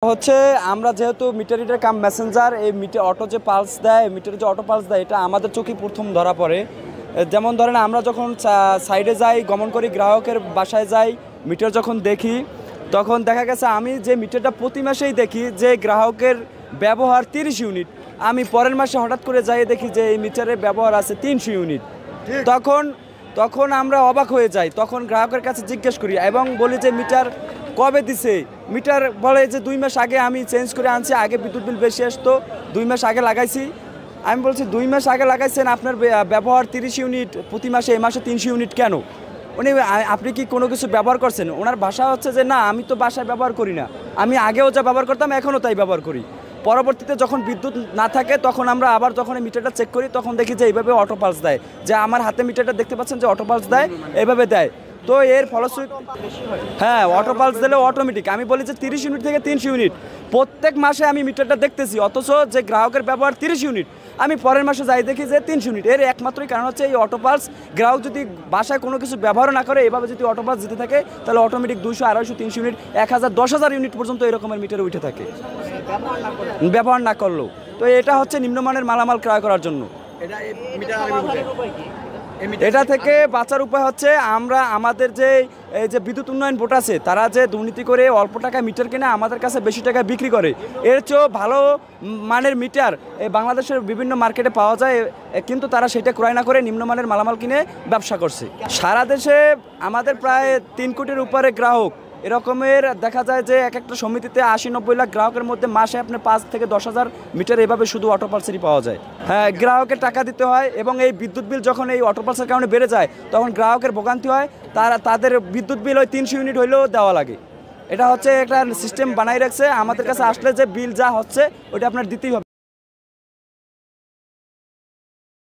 হচ্ছে আমরা যেহেতু মিটার কাম মেসেঞ্জার এই মিটার অটো যে পালস দেয় মিটারে যে অটো পালস দেয় এটা আমাদের চোখে প্রথম ধরা পড়ে। যেমন ধরেন আমরা যখন সাইডে যাই গমন করি গ্রাহকের বাসায় যাই মিটার যখন দেখি তখন দেখা গেছে আমি যে মিটারটা প্রতি মাসেই দেখি যে গ্রাহকের ব্যবহার 30 ইউনিট, আমি পরের মাসে হঠাৎ করে যাই দেখি যে এই মিটারের ব্যবহার আছে 300 ইউনিট। তখন আমরা অবাক হয়ে যাই, তখন গ্রাহকের কাছে জিজ্ঞেস করি এবং বলি যে মিটার কবে দিছে। মিটার বলে যে 2 মাস আগে আমি চেঞ্জ করে আনছি, আগে বিদ্যুৎ বিল বেশি আসতো 2 মাস আগে লাগাইছি। আমি বলছি 2 মাস আগে লাগাইছেন, আপনার ব্যবহার 30 ইউনিট প্রতি মাসে, এই মাসে 300 ইউনিট কেন? উনি আপনি কি কোনো কিছু ব্যবহার করছেন? ওনার ভাষা হচ্ছে যে না আমি তো বাসায় ব্যবহার করি না, আমি আগেও যা ব্যবহার করতাম এখনও তাই ব্যবহার করি। পরবর্তীতে যখন বিদ্যুৎ না থাকে তখন আমরা আবার যখন মিটারটা চেক করি তখন দেখি যে এইভাবে অটো পালস দেয়, যে আমার হাতে মিটারটা দেখতে পাচ্ছেন যে অটো পালস দেয়, এইভাবে দেয়। তো এর ফলশ্রুতি হ্যাঁ অটো পালস দিলে অটোমেটিক। আমি বলি যে 30 ইউনিট থেকে 300 ইউনিট প্রত্যেক মাসে আমি মিটারটা দেখতেছি, অথচ যে গ্রাহকের ব্যবহার 30 ইউনিট, আমি পরের মাসে যাই দেখি যে 300 ইউনিট। এর একমাত্রই কারণ হচ্ছে এই অটো পালস। গ্রাহক যদি বাসায় কোনো কিছু ব্যবহার না করে এভাবে যদি অটো পালস দিতে থাকে তাহলে অটোমেটিক 200, 250, 300 ইউনিট, 1000, 10,000 ইউনিট পর্যন্ত এরকমের মিটারে উঠে থাকে ব্যবহার না করলেও। তো এটা হচ্ছে নিম্নমানের মালামাল ক্রয় করার জন্য। এটা থেকে বাঁচার উপায় হচ্ছে আমরা আমাদের যে বিদ্যুৎ উন্নয়ন বোর্ড আছে তারা যে দুর্নীতি করে অল্প টাকায় মিটার কিনে আমাদের কাছে বেশি টাকায় বিক্রি করে, এর চেয়েও ভালো মানের মিটার এই বাংলাদেশের বিভিন্ন মার্কেটে পাওয়া যায়, কিন্তু তারা সেটা ক্রয় না করে নিম্নমানের মালামাল কিনে ব্যবসা করছে। সারা দেশে আমাদের প্রায় 3 কোটির উপরে গ্রাহক। এরকমের দেখা যায় যে এক একটা সমিতিতে 80-90 লাখ গ্রাহকের মধ্যে মাসে আপনার 5 থেকে 10,000 মিটার এভাবে শুধু অটো পালসেরই পাওয়া যায়। হ্যাঁ, গ্রাহকের টাকা দিতে হয় এবং এই বিদ্যুৎ বিল যখন এই অটো পালসের কারণে বেড়ে যায় তখন গ্রাহকের ভোগান্তি হয়, তাদের বিদ্যুৎ বিল ওই 300 ইউনিট হইলেও দেওয়া লাগে। এটা হচ্ছে একটা সিস্টেম বানাই রাখছে, আমাদের কাছে আসলে যে বিল যা হচ্ছে ওটা আপনার দিতেই হবে।